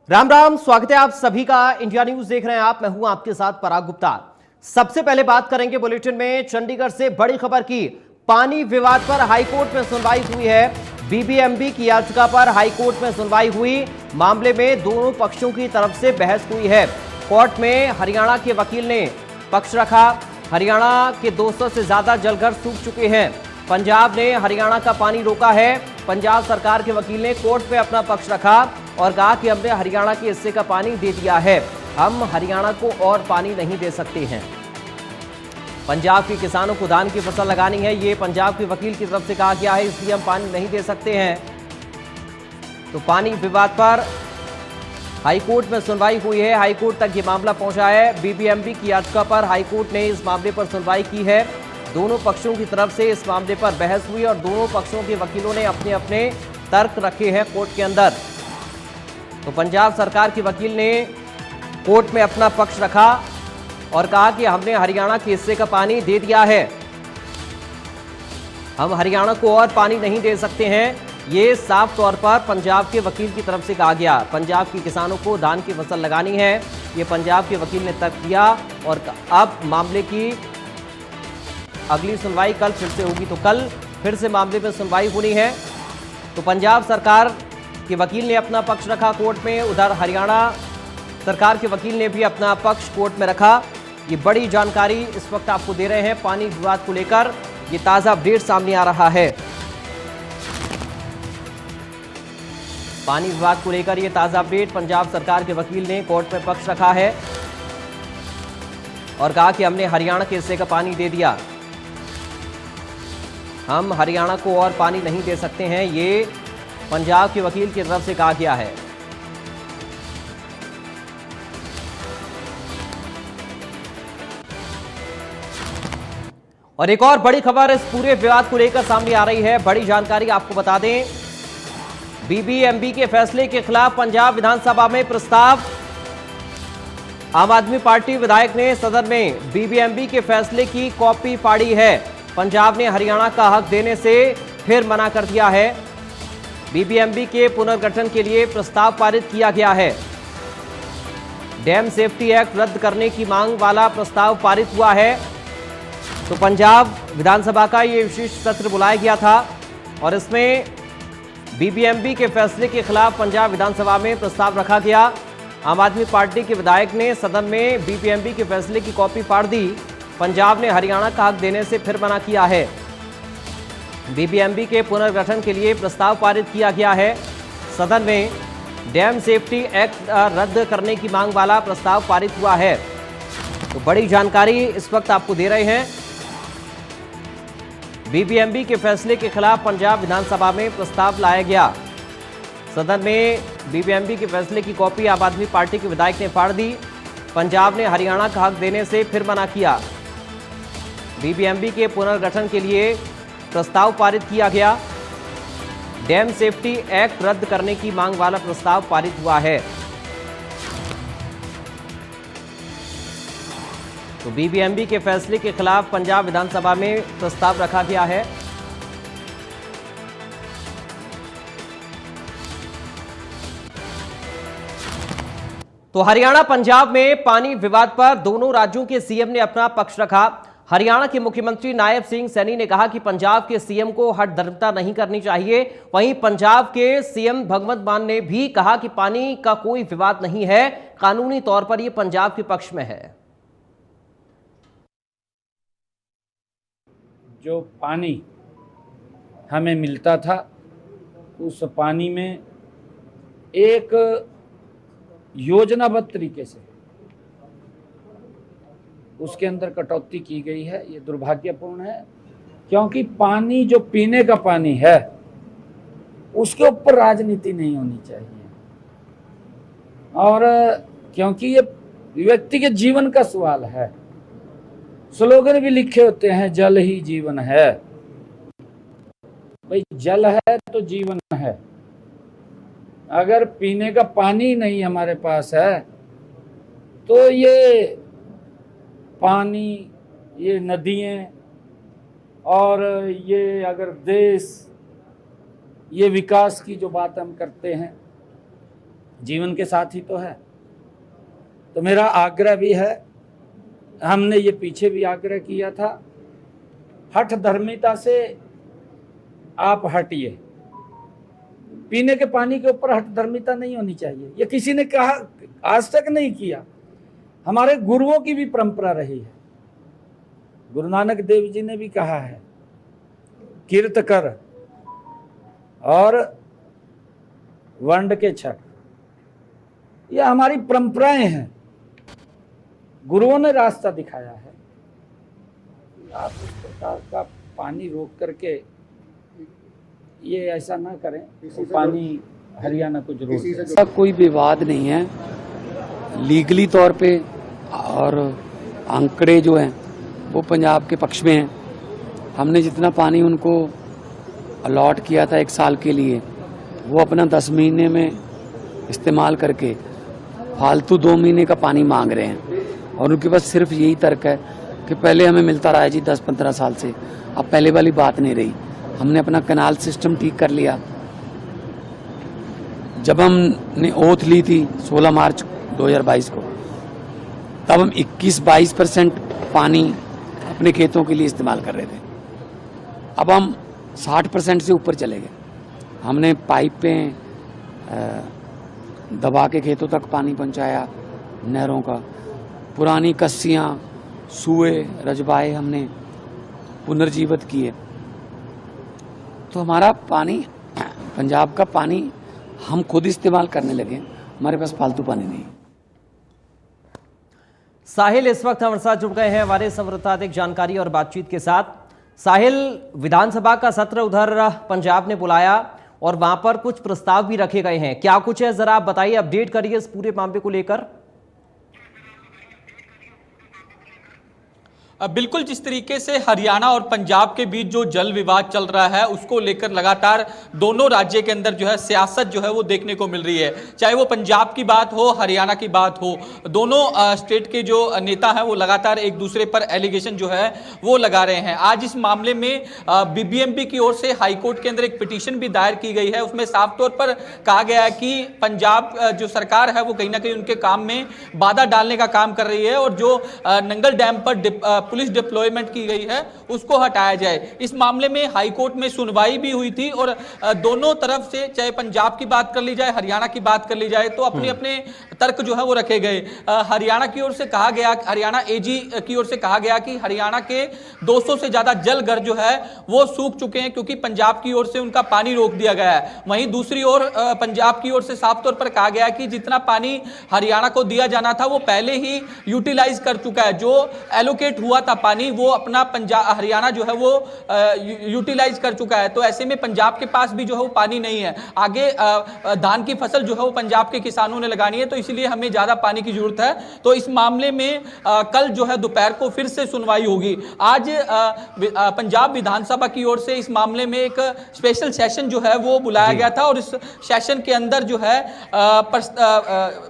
राम राम, स्वागत है आप सभी का। इंडिया न्यूज देख रहे हैं आप, मैं हूं आपके साथ पराग गुप्ता। सबसे पहले बात करेंगे बुलेटिन में चंडीगढ़ से बड़ी खबर की। पानी विवाद पर हाईकोर्ट में सुनवाई हुई है। बीबीएमबी की याचिका पर हाईकोर्ट में सुनवाई हुई। मामले में दोनों पक्षों की तरफ से बहस हुई है। कोर्ट में हरियाणा के वकील ने पक्ष रखा। हरियाणा के 200 से ज्यादा जलघर सूख चुके हैं। पंजाब ने हरियाणा का पानी रोका है। पंजाब सरकार के वकील ने कोर्ट में अपना पक्ष रखा और कहा कि हमने हरियाणा के हिस्से का पानी दे दिया है, हम हरियाणा को और पानी नहीं दे सकते हैं। पंजाब के किसानों को धान की फसल लगानी है, ये पंजाब के वकील की तरफ से कहा गया है, इसलिए हम पानी नहीं दे सकते हैं। तो पानी विवाद पर हाईकोर्ट में सुनवाई हुई है। हाईकोर्ट तक ये मामला पहुंचा है। बीबीएमबी की याचिका पर हाईकोर्ट ने इस मामले पर सुनवाई की है। दोनों पक्षों की तरफ से इस मामले पर बहस हुई और दोनों पक्षों के वकीलों ने अपने अपने तर्क रखे हैं कोर्ट के अंदर। तो पंजाब सरकार के वकील ने कोर्ट में अपना पक्ष रखा और कहा कि हमने हरियाणा के हिस्से का पानी दे दिया है, हम हरियाणा को और पानी नहीं दे सकते हैं। ये साफ तौर पर पंजाब के वकील की तरफ से कहा गया। पंजाब के किसानों को धान की फसल लगानी है, ये पंजाब के वकील ने तर्क दिया। और अब मामले की अगली सुनवाई कल फिर से होगी, तो कल फिर से मामले में सुनवाई होनी है। तो पंजाब सरकार के वकील ने अपना पक्ष रखा कोर्ट में, उधर हरियाणा सरकार के वकील ने भी अपना पक्ष कोर्ट में रखा। ये बड़ी जानकारी इस वक्त आपको दे रहे हैं पानी विवाद को लेकर। ये ताजा अपडेट सामने आ रहा है। पानी विवाद को लेकर ये ताजा अपडेट, पंजाब सरकार के वकील ने कोर्ट में पक्ष रखा है और कहा कि हमने हरियाणा के हिस्से का पानी दे दिया, हम हरियाणा को और पानी नहीं दे सकते हैं, ये पंजाब के वकील की तरफ से कहा गया है। और एक और बड़ी खबर इस पूरे विवाद को लेकर सामने आ रही है। बड़ी जानकारी आपको बता दें, बीबीएमबी के फैसले के खिलाफ पंजाब विधानसभा में प्रस्ताव। आम आदमी पार्टी विधायक ने सदन में बीबीएमबी के फैसले की कॉपी फाड़ी है। पंजाब ने हरियाणा का हक देने से फिर मना कर दिया है। बीबीएमबी के पुनर्गठन के लिए प्रस्ताव पारित किया गया है। डैम सेफ्टी एक्ट रद्द करने की मांग वाला प्रस्ताव पारित हुआ है। तो पंजाब विधानसभा का ये विशेष सत्र बुलाया गया था और इसमें बीबीएमबी के फैसले के खिलाफ पंजाब विधानसभा में प्रस्ताव रखा गया। आम आदमी पार्टी के विधायक ने सदन में बीबीएमबी के फैसले की कॉपी फाड़ दी। पंजाब ने हरियाणा का हक देने से फिर मना किया है। बीबीएमबी के पुनर्गठन के लिए प्रस्ताव पारित किया गया है। सदन में डैम सेफ्टी एक्ट रद्द करने की मांग वाला प्रस्ताव पारित हुआ है। तो बड़ी जानकारी इस वक्त आपको दे रहे हैं। बीबीएमबी के फैसले के खिलाफ पंजाब विधानसभा में प्रस्ताव लाया गया। सदन में बीबीएमबी के फैसले की कॉपी आम आदमी पार्टी के विधायक ने फाड़ दी। पंजाब ने हरियाणा का हक देने से फिर मना किया। बीबीएमबी के पुनर्गठन के लिए प्रस्ताव पारित किया गया। डैम सेफ्टी एक्ट रद्द करने की मांग वाला प्रस्ताव पारित हुआ है। तो बीबीएमबी के फैसले के खिलाफ पंजाब विधानसभा में प्रस्ताव रखा गया है। तो हरियाणा पंजाब में पानी विवाद पर दोनों राज्यों के सीएम ने अपना पक्ष रखा। हरियाणा के मुख्यमंत्री नायब सिंह सैनी ने कहा कि पंजाब के सीएम को हठधर्मिता नहीं करनी चाहिए। वहीं पंजाब के सीएम भगवंत मान ने भी कहा कि पानी का कोई विवाद नहीं है, कानूनी तौर पर यह पंजाब के पक्ष में है। जो पानी हमें मिलता था उस पानी में एक योजनाबद्ध तरीके से उसके अंदर कटौती की गई है। ये दुर्भाग्यपूर्ण है, क्योंकि पानी जो पीने का पानी है उसके ऊपर राजनीति नहीं होनी चाहिए। और क्योंकि ये व्यक्ति के जीवन का सवाल है। स्लोगन भी लिखे होते हैं, जल ही जीवन है। भाई जल है तो जीवन है। अगर पीने का पानी नहीं हमारे पास है तो ये पानी, ये नदियाँ और ये अगर देश, ये विकास की जो बात हम करते हैं, जीवन के साथ ही तो है। तो मेरा आग्रह भी है, हमने ये पीछे भी आग्रह किया था, हठ धर्मिता से आप हटिए। पीने के पानी के ऊपर हठ धर्मिता नहीं होनी चाहिए। ये किसी ने कहा, आज तक नहीं किया। हमारे गुरुओं की भी परंपरा रही है। गुरु नानक देव जी ने भी कहा है, कीर्त कर और वंड के छठ। यह हमारी परंपराएं हैं, गुरुओं ने रास्ता दिखाया है। आप इस प्रकार का पानी रोक करके ये ऐसा ना करें, तो पानी हरियाणा को जरूर। कोई विवाद नहीं है, लीगली तौर पे और आंकड़े जो हैं वो पंजाब के पक्ष में हैं। हमने जितना पानी उनको अलॉट किया था 1 साल के लिए, वो अपना 10 महीने में इस्तेमाल करके फालतू 2 महीने का पानी मांग रहे हैं। और उनके पास सिर्फ यही तर्क है कि पहले हमें मिलता रहा है जी 10-15 साल से, अब पहले वाली बात नहीं रही। हमने अपना कैनाल सिस्टम ठीक कर लिया। जब हमने ओथ ली थी 16 मार्च 2022 को, तब हम 21-22% पानी अपने खेतों के लिए इस्तेमाल कर रहे थे। अब हम 60% से ऊपर चले गए। हमने पाइपें दबा के खेतों तक पानी पहुंचाया, नहरों का, पुरानी कस्सियाँ, सूए, रजबाए हमने पुनर्जीवित किए। तो हमारा पानी, पंजाब का पानी हम खुद इस्तेमाल करने लगे, हमारे पास फालतू पानी नहीं। साहिल इस वक्त हमारे साथ जुड़ गए हैं हमारे संवाददाता अधिक जानकारी और बातचीत के साथ। साहिल, विधानसभा का सत्र उधर पंजाब ने बुलाया और वहां पर कुछ प्रस्ताव भी रखे गए हैं, क्या कुछ है जरा आप बताइए, अपडेट करिए इस पूरे मामले को लेकर। बिल्कुल, जिस तरीके से हरियाणा और पंजाब के बीच जो जल विवाद चल रहा है उसको लेकर लगातार दोनों राज्य के अंदर जो है सियासत जो है वो देखने को मिल रही है। चाहे वो पंजाब की बात हो, हरियाणा की बात हो, दोनों स्टेट के जो नेता हैं वो लगातार एक दूसरे पर एलिगेशन जो है वो लगा रहे हैं। आज इस मामले में बीबीएमबी की ओर से हाईकोर्ट के अंदर एक पिटीशन भी दायर की गई है। उसमें साफ तौर पर कहा गया है कि पंजाब जो सरकार है वो कहीं ना कहीं उनके काम में बाधा डालने का काम कर रही है और जो नंगल डैम पर पुलिस डिप्लॉयमेंट की गई है उसको हटाया जाए। इस मामले में हाईकोर्ट में सुनवाई भी हुई थी और दोनों तरफ से, चाहे पंजाब की बात कर ली जाए, हरियाणा की बात कर ली जाए, तो अपने अपने तर्क जो है वो रखे गए। हरियाणा की ओर से कहा गया, हरियाणा एजी की ओर से कहा गया कि हरियाणा के 200 से ज्यादा जल घर जो है वो सूख चुके हैं क्योंकि पंजाब की ओर से उनका पानी रोक दिया गया है। वहीं दूसरी ओर पंजाब की ओर से साफ तौर पर कहा गया कि जितना पानी हरियाणा को दिया जाना था वो पहले ही यूटिलाइज कर चुका है। जो एलोकेट हुआ था पानी वो अपना हरियाणा जो है वो यूटिलाइज कर चुका है। तो ऐसे में पंजाब के पास भी जो है वो पानी नहीं है। आगे धान की फसल जो है वो पंजाब के किसानों ने लगानी है, तो इसलिए हमें ज्यादा पानी की जरूरत है। तो इस मामले में कल जो है दोपहर को फिर से सुनवाई होगी। आज पंजाब विधानसभा की ओर से इस मामले में एक स्पेशल सेशन जो है वो बुलाया गया था और इस सेशन के अंदर जो है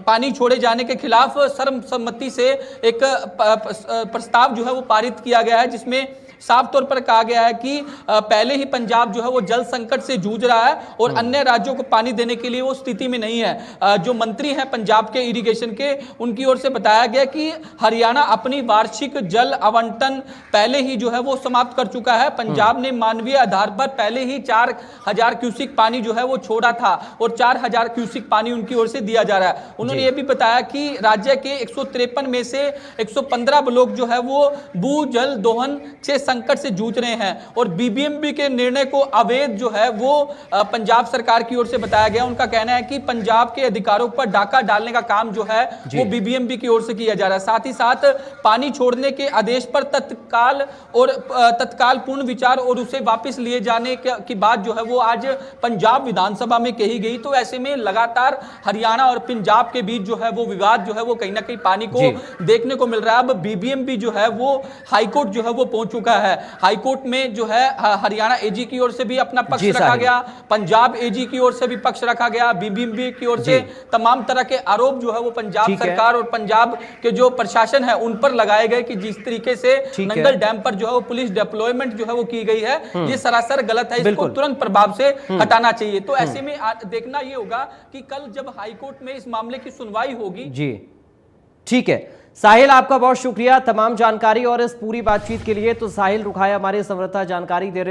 पानी छोड़े जाने के खिलाफ सर्वसम्मति से एक प्रस्ताव जो है वो पारित किया गया है, जिसमें साफ तौर पर कहा गया है कि पहले ही पंजाब जो है वो जल संकट से जूझ रहा है और अन्य राज्यों को पानी देने के लिए वो स्थिति में नहीं है। जो मंत्री हैं पंजाब के इरिगेशन के, उनकी ओर से बताया गया कि हरियाणा अपनी वार्षिक जल आवंटन पहले ही जो है वो समाप्त कर चुका है। पंजाब ने मानवीय आधार पर पहले ही 4000 क्यूसिक पानी जो है वो छोड़ा था और 4000 क्यूसिक पानी उनकी ओर से दिया जा रहा है। उन्होंने ये भी बताया कि राज्य के 153 में से 115 ब्लॉक जो है वो भू जल दोहन से संकट से जूझ रहे हैं और बीबीएमबी के निर्णय को अवैध जो है वो पंजाब सरकार की ओर से बताया गया। उनका कहना है कि पंजाब के अधिकारों पर डाका डालने का काम जो है वो बीबीएमबी की ओर से किया जा रहा है। साथ ही साथ पानी छोड़ने के आदेश पर तत्काल पूर्ण विचार और उसे वापस लिए जाने की बात जो है वो आज पंजाब विधानसभा में कही गई। तो ऐसे में लगातार हरियाणा और पंजाब के बीच जो है वो विवाद जो है वो कहीं ना कहीं पानी को देखने को मिल रहा है। अब बीबीएमबी जो है वो हाईकोर्ट जो है वो पहुंच चुका है। है। हाईकोर्ट में जो है हरियाणा एजी की ओर से भी अपना पक्ष जी रखा साहिल। गया, पंजाब एजी की ओर से भी पक्ष रखा गया, बीबीएमबी की ओर से तमाम तरह के आरोप जो है वो पंजाब ठीक है। सरकार और पंजाब के जो प्रशासन है उन पर लगाए गए कि जिस तरीके से ठीक है। नंगल डैम पर जो है वो पुलिस डिप्लॉयमेंट जो है वो की गई है, ये सरासर गलत है, इसको बिल्कुल। तुरंत प्रभाव से हटाना चाहिए। तो ऐसे में देखना ये होगा कि कल जब हाईकोर्ट में इस मामले की सुनवाई होगी। जी ठीक है साहिल, आपका बहुत शुक्रिया तमाम जानकारी और इस पूरी बातचीत के लिए। तो साहिल रुखाया हमारे संवाददाता जानकारी दे रहे